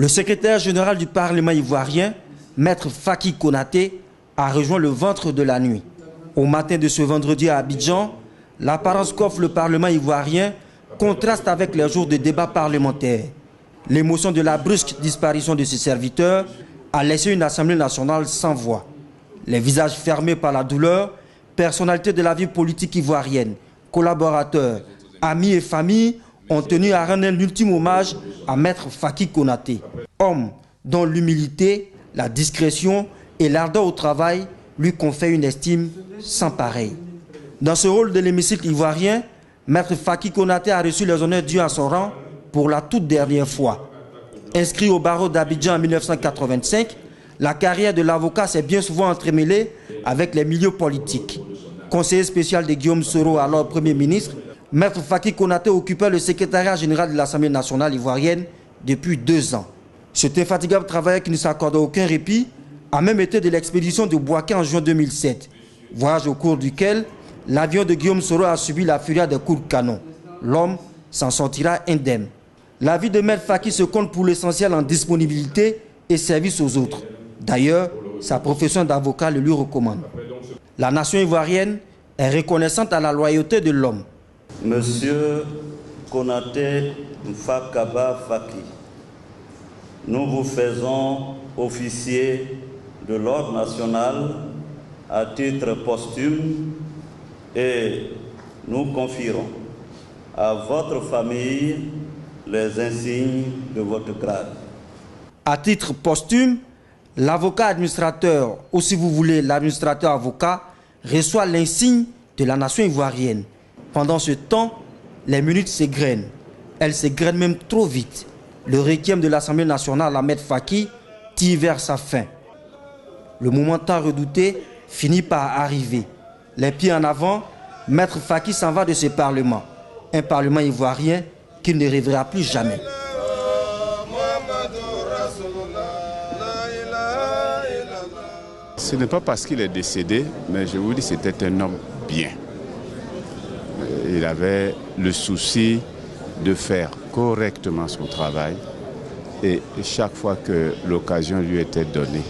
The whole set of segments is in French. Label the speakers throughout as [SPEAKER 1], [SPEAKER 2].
[SPEAKER 1] Le secrétaire général du Parlement ivoirien, Maître Faki Konaté, a rejoint le ventre de la nuit. Au matin de ce vendredi à Abidjan, l'apparence qu'offre le Parlement ivoirien contraste avec les jours de débat parlementaire. L'émotion de la brusque disparition de ses serviteurs a laissé une Assemblée nationale sans voix. Les visages fermés par la douleur, personnalités de la vie politique ivoirienne, collaborateurs, amis et familles ont tenu à rendre un ultime hommage à Maître Faki Konaté, homme dont l'humilité, la discrétion et l'ardeur au travail lui confèrent une estime sans pareille. Dans ce rôle de l'hémicycle ivoirien, Maître Faki Konaté a reçu les honneurs dus à son rang pour la toute dernière fois. Inscrit au barreau d'Abidjan en 1985, la carrière de l'avocat s'est bien souvent entremêlée avec les milieux politiques. Conseiller spécial de Guillaume Soro, alors Premier ministre, Maître Faki Konaté occupait le secrétariat général de l'Assemblée nationale ivoirienne depuis 2 ans. Cet infatigable travailleur qui ne s'accordait aucun répit a même été de l'expédition de Bouaké en juin 2007, voyage au cours duquel l'avion de Guillaume Soro a subi la fureur des coups de canon. L'homme s'en sortira indemne. La vie de Maître Faki se compte pour l'essentiel en disponibilité et service aux autres. D'ailleurs, sa profession d'avocat le lui recommande. La nation ivoirienne est reconnaissante à la loyauté de l'homme.
[SPEAKER 2] Monsieur Konaté Mfakaba Faki, nous vous faisons officier de l'ordre national à titre posthume et nous confierons à votre famille les insignes de votre grade.
[SPEAKER 1] À titre posthume, l'avocat administrateur, ou si vous voulez l'administrateur avocat, reçoit l'insigne de la nation ivoirienne. Pendant ce temps, les minutes s'égrènent. Elles s'égrènent même trop vite. Le requiem de l'Assemblée nationale à Maître Faki tire vers sa fin. Le moment tant redouté finit par arriver. Les pieds en avant, Maître Faki s'en va de ce Parlement. Un Parlement ivoirien qu'il ne rêvera plus jamais.
[SPEAKER 3] Ce n'est pas parce qu'il est décédé, mais je vous dis, c'était un homme bien. Il avait le souci de faire correctement son travail et chaque fois que l'occasion lui était donnée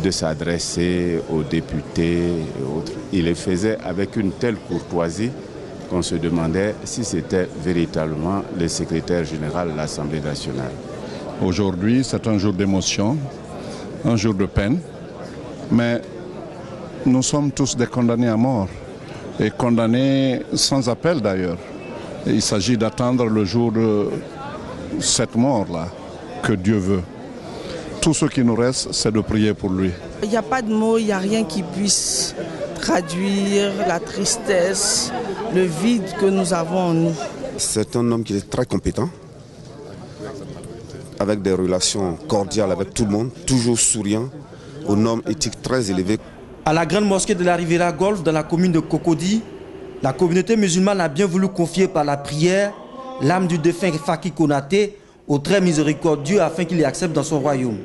[SPEAKER 3] de s'adresser aux députés et autres, il le faisait avec une telle courtoisie qu'on se demandait si c'était véritablement le secrétaire général de l'Assemblée nationale.
[SPEAKER 4] Aujourd'hui, c'est un jour d'émotion, un jour de peine, mais nous sommes tous des condamnés à mort, et condamnés sans appel d'ailleurs. Il s'agit d'attendre le jour de cette mort-là, que Dieu veut. Tout ce qui nous reste, c'est de prier pour lui.
[SPEAKER 5] Il n'y a pas de mots, il n'y a rien qui puisse traduire la tristesse, le vide que nous avons en nous.
[SPEAKER 6] C'est un homme qui est très compétent, avec des relations cordiales avec tout le monde, toujours souriant, un homme éthique très élevé.
[SPEAKER 1] À la grande mosquée de la Riviera Golf, dans la commune de Cocody, la communauté musulmane a bien voulu confier par la prière l'âme du défunt Faki Konaté au très miséricordieux afin qu'il y accepte dans son royaume.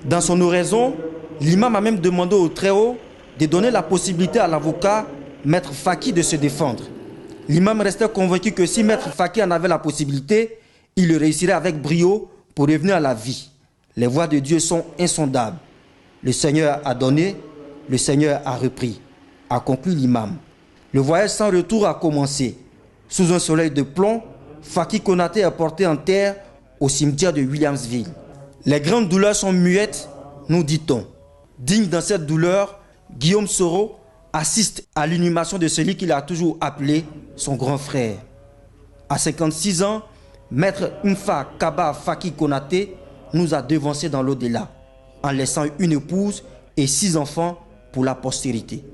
[SPEAKER 1] Dans son oraison, l'imam a même demandé au Très-Haut de donner la possibilité à l'avocat Maître Faki de se défendre. L'imam restait convaincu que si Maître Faki en avait la possibilité, il le réussirait avec brio pour revenir à la vie. Les voies de Dieu sont insondables. Le Seigneur a donné, le Seigneur a repris, a conclu l'imam. Le voyage sans retour a commencé. Sous un soleil de plomb, Faki Konaté est porté en terre au cimetière de Williamsville. Les grandes douleurs sont muettes, nous dit-on. Digne dans cette douleur, Guillaume Soro assiste à l'inhumation de celui qu'il a toujours appelé son grand frère. À 56 ans, Maître Mfakaba Faki Konaté nous a devancés dans l'au-delà, en laissant une épouse et 6 enfants pour la postérité.